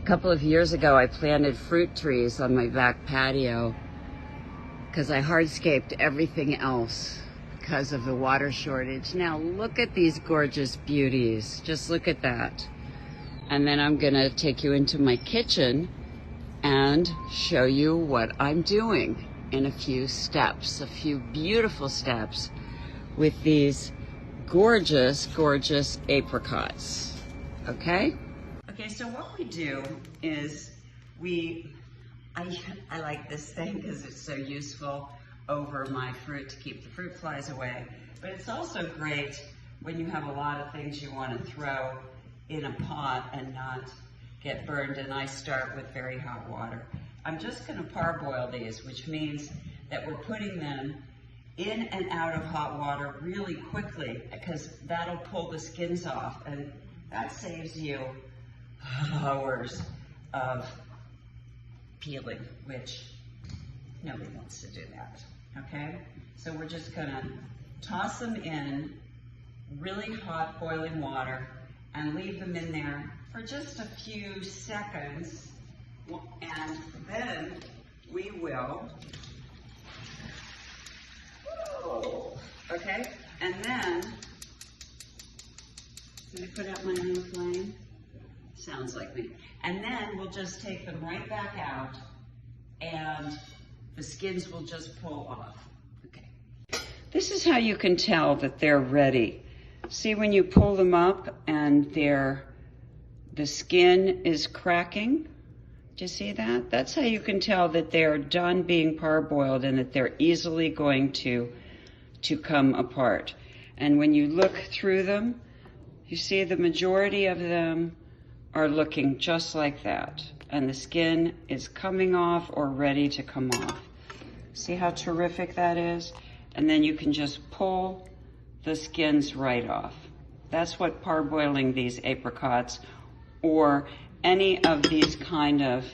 couple of years ago, I planted fruit trees on my back patio because I hardscaped everything else because of the water shortage. Now look at these gorgeous beauties. Just look at that. And then I'm gonna take you into my kitchen and show you what I'm doing in a few steps, a few beautiful steps with these gorgeous, gorgeous apricots, okay? Okay, so what we do is I like this thing because it's so useful over my fruit to keep the fruit flies away, but it's also great when you have a lot of things you want to throw in a pot and not get burned, and I start with very hot water. I'm just going to parboil these, which means that we're putting them in and out of hot water really quickly because that'll pull the skins off, and that saves you hours of peeling, which nobody wants to do that, okay? So we're just gonna toss them in really hot boiling water and leave them in there for just a few seconds, and then we will, okay? And then, did I put out my own flame? Sounds like me. And then we'll just take them right back out and the skins will just pull off. Okay. This is how you can tell that they're ready. See when you pull them up and the skin is cracking? Do you see that? That's how you can tell that they're done being parboiled and that they're easily going to come apart. And when you look through them, you see the majority of them are looking just like that. And the skin is coming off or ready to come off. See how terrific that is? And then you can just pull the skins right off. That's what parboiling these apricots or any of these kind of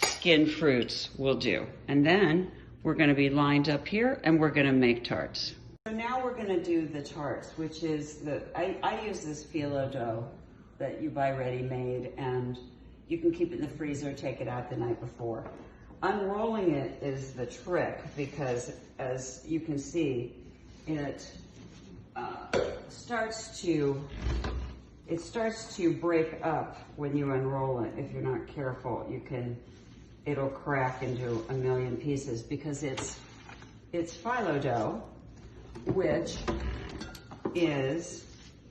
skin fruits will do. And then we're gonna be lined up here and we're gonna make tarts. So now we're gonna do the tarts, which is I use this phyllo dough that you buy ready-made, and you can keep it in the freezer, take it out the night before. Unrolling it is the trick because, as you can see, it starts to break up when you unroll it. If you're not careful, it'll crack into a million pieces because it's phyllo dough, which is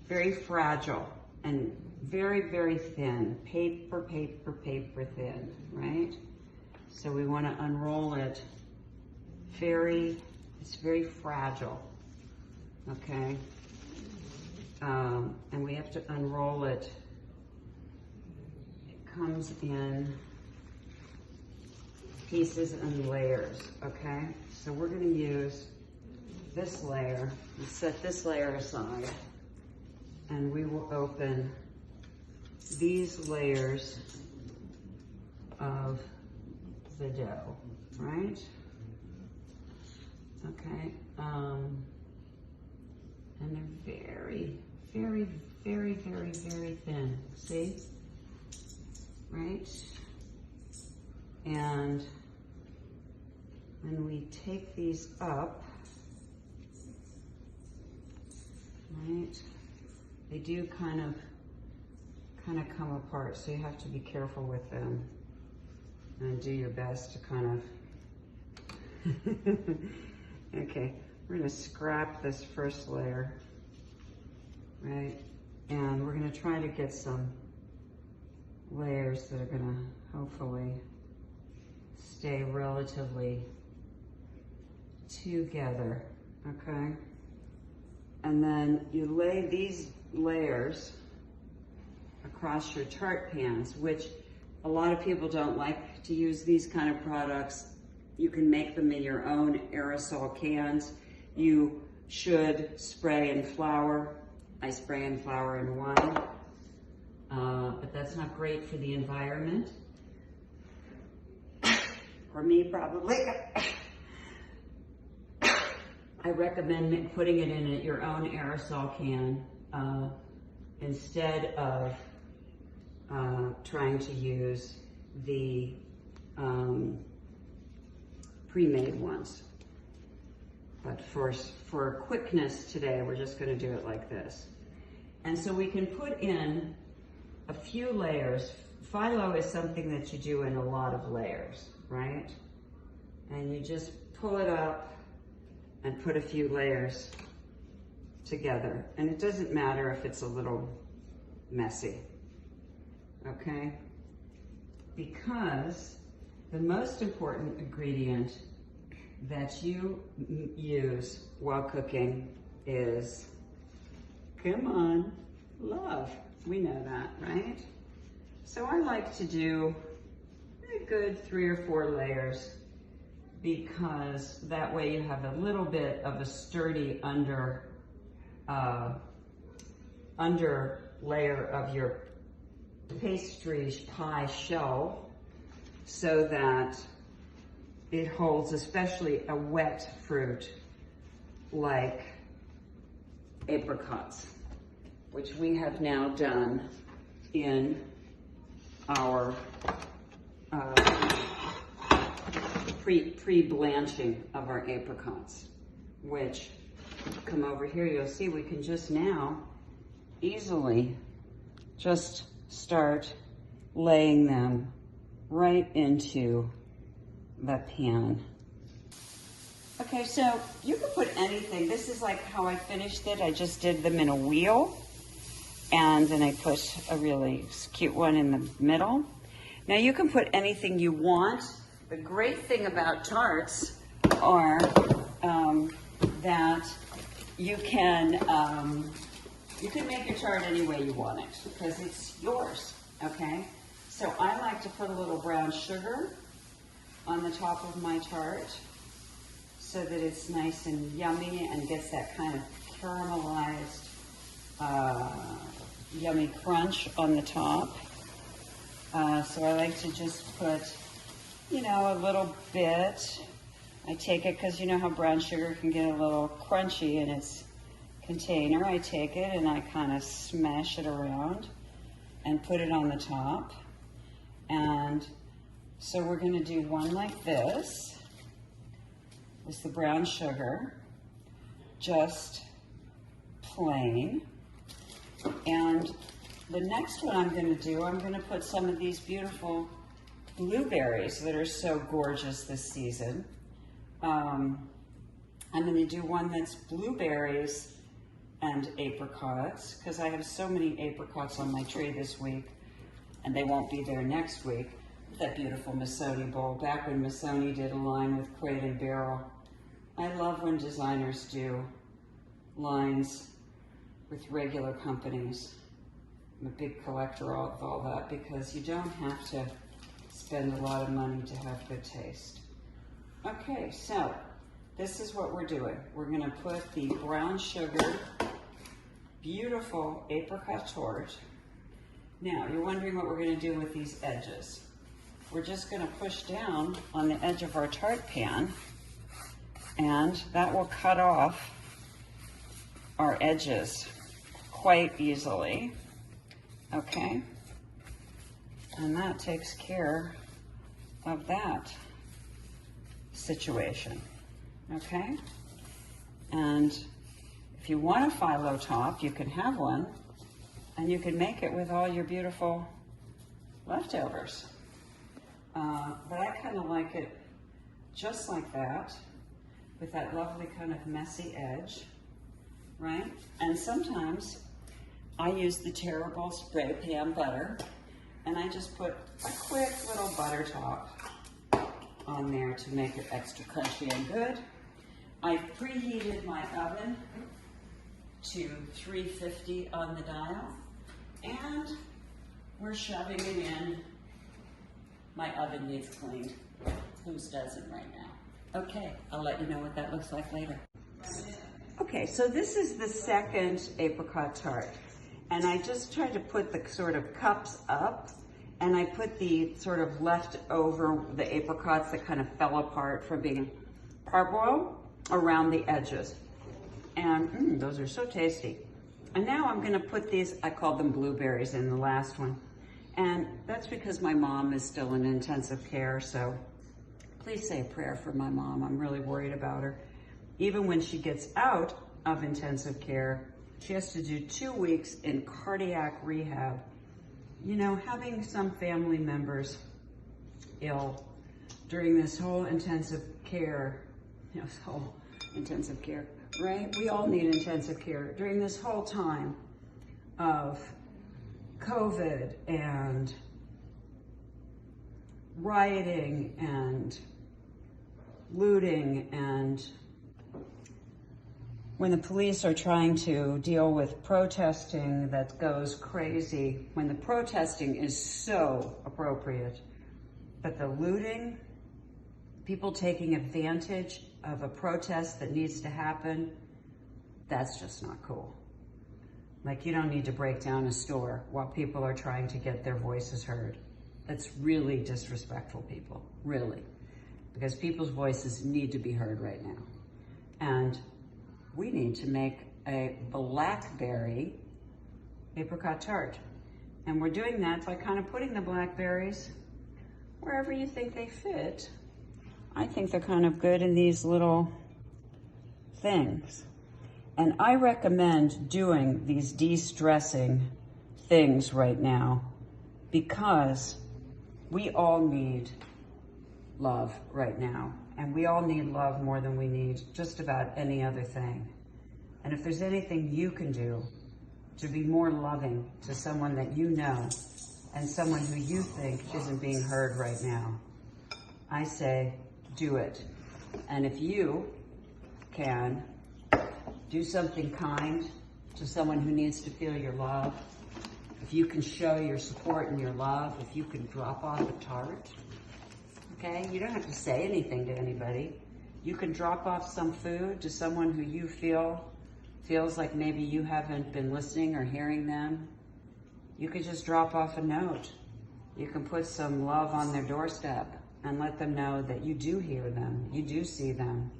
very fragile and very, very thin, paper thin, right? So we want to unroll it it's very fragile, okay? And we have to unroll it. It comes in pieces and layers, okay? So we're gonna use this layer and set this layer aside, and we will open these layers of the dough, right? Okay, and they're very, very, very, very, very thin, see? Right? And when we take these up, right, they do kind of come apart, so you have to be careful with them and do your best to kind of okay, we're going to scrap this first layer, right, and we're going to try to get some layers that are going to hopefully stay relatively together, okay? And then you lay these layers across your tart pans, which a lot of people don't like to use these kind of products. You can make them in your own aerosol cans. You should spray in flour. I spray in flour and wine, but that's not great for the environment. For me, probably. I recommend putting it in your own aerosol can instead of trying to use the pre-made ones. But for quickness today, we're just gonna do it like this. And so we can put in a few layers. Phyllo is something that you do in a lot of layers, right? And you just pull it up and put a few layers together. And it doesn't matter if it's a little messy, okay? Because the most important ingredient that you use while cooking is, come on, love. We know that, right? So I like to do a good 3 or 4 layers, because that way you have a little bit of a sturdy under layer of your pastry pie shell, so that it holds especially a wet fruit like apricots, which we have now done in our pre-blanching of our apricots, which, come over here, you'll see we can just now easily just start laying them right into the pan. Okay, so you can put anything. This is like how I finished it. I just did them in a wheel, and then I put a really cute one in the middle. Now you can put anything you want. The great thing about tarts are that you can make your tart any way you want it, because it's yours, okay? So I like to put a little brown sugar on the top of my tart so that it's nice and yummy and gets that kind of caramelized, yummy crunch on the top. So I like to just put, you know, a little bit. I take it because you know how brown sugar can get a little crunchy in its container. I take it and I kind of smash it around and put it on the top. And so we're going to do one like this. It's the brown sugar, just plain. And the next one I'm going to do, I'm going to put some of these beautiful blueberries that are so gorgeous this season. I'm going to do one that's blueberries and apricots, because I have so many apricots on my tray this week, and they won't be there next week. That beautiful Missoni bowl, back when Missoni did a line with Crate and Barrel. I love when designers do lines with regular companies. I'm a big collector of all that, because you don't have to spend a lot of money to have good taste. Okay, so this is what we're doing. We're going to put the brown sugar, beautiful apricot tart. Now, you're wondering what we're going to do with these edges. We're just going to push down on the edge of our tart pan, and that will cut off our edges quite easily. Okay? And that takes care of that situation. Okay? And if you want a phyllo top, you can have one, and you can make it with all your beautiful leftovers. But I kind of like it just like that, with that lovely kind of messy edge, right? And sometimes I use the terrible spray pan butter, and I just put a quick little butter top on there to make it extra crunchy and good. I preheated my oven to 350 on the dial, and we're shoving it in. My oven needs cleaned. Whose doesn't right now? Okay, I'll let you know what that looks like later. Okay, so this is the second apricot tart. And I just tried to put the sort of cups up, and I put the sort of leftover, the apricots that kind of fell apart from being parboiled around the edges. And those are so tasty. And now I'm gonna put these, I called them blueberries in the last one. And that's because my mom is still in intensive care, so please say a prayer for my mom. I'm really worried about her. Even when she gets out of intensive care, she has to do 2 weeks in cardiac rehab. You know, having some family members ill during this whole intensive care, right? We all need intensive care during this whole time of COVID and rioting and looting, and when the police are trying to deal with protesting that goes crazy, when the protesting is so appropriate, but the looting, people taking advantage of a protest that needs to happen, that's just not cool. Like, you don't need to break down a store while people are trying to get their voices heard. That's really disrespectful, people, really. Because people's voices need to be heard right now. And we need to make a blackberry apricot tart. And we're doing that by kind of putting the blackberries wherever you think they fit. I think they're kind of good in these little things. And I recommend doing these de-stressing things right now because we all need love right now. And we all need love more than we need just about any other thing. And if there's anything you can do to be more loving to someone that you know and someone who you think isn't being heard right now, I say do it. And if you can do something kind to someone who needs to feel your love, if you can show your support and your love, if you can drop off a tart, okay? You don't have to say anything to anybody. You can drop off some food to someone who you feels like maybe you haven't been listening or hearing them. You could just drop off a note. You can put some love on their doorstep and let them know that you do hear them, you do see them.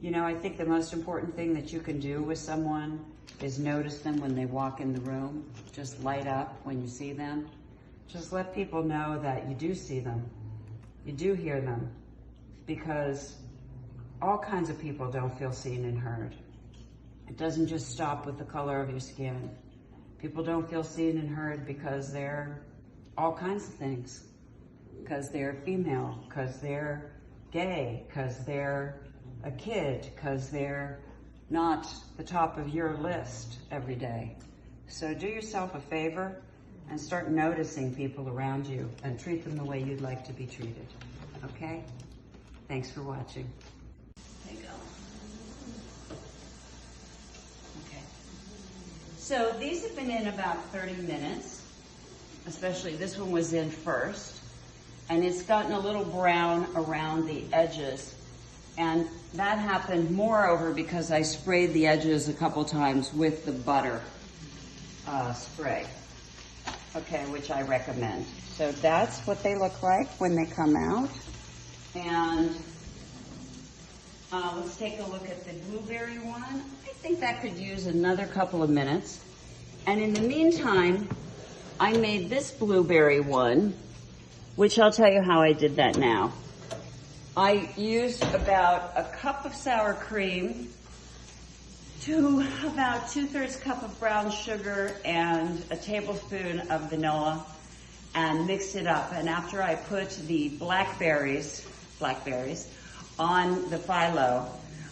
You know, I think the most important thing that you can do with someone is notice them when they walk in the room. Just light up when you see them. Just let people know that you do see them. You do hear them, because all kinds of people don't feel seen and heard. It doesn't just stop with the color of your skin. People don't feel seen and heard because they're all kinds of things. Because they're female, because they're gay, because they're a kid, because they're not the top of your list every day. So do yourself a favor and start noticing people around you and treat them the way you'd like to be treated, okay? Thanks for watching. There you go. Okay. So these have been in about 30 minutes, especially this one was in first, and it's gotten a little brown around the edges. And that happened moreover because I sprayed the edges a couple times with the butter spray, okay, which I recommend. So that's what they look like when they come out. And let's take a look at the blueberry one. I think that could use another couple of minutes. And in the meantime, I made this blueberry one, which I'll tell you how I did that now. I used about a cup of sour cream to about 2/3 cup of brown sugar and a tablespoon of vanilla and mixed it up. And after I put the blackberries on the phyllo,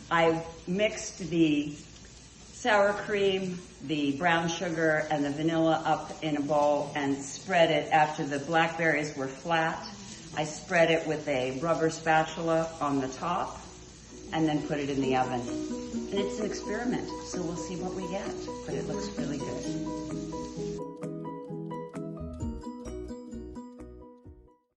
I mixed the sour cream, the brown sugar, and the vanilla up in a bowl and spread it after the blackberries were flat. I spread it with a rubber spatula on the top and then put it in the oven. And it's an experiment, so we'll see what we get, but it looks really good.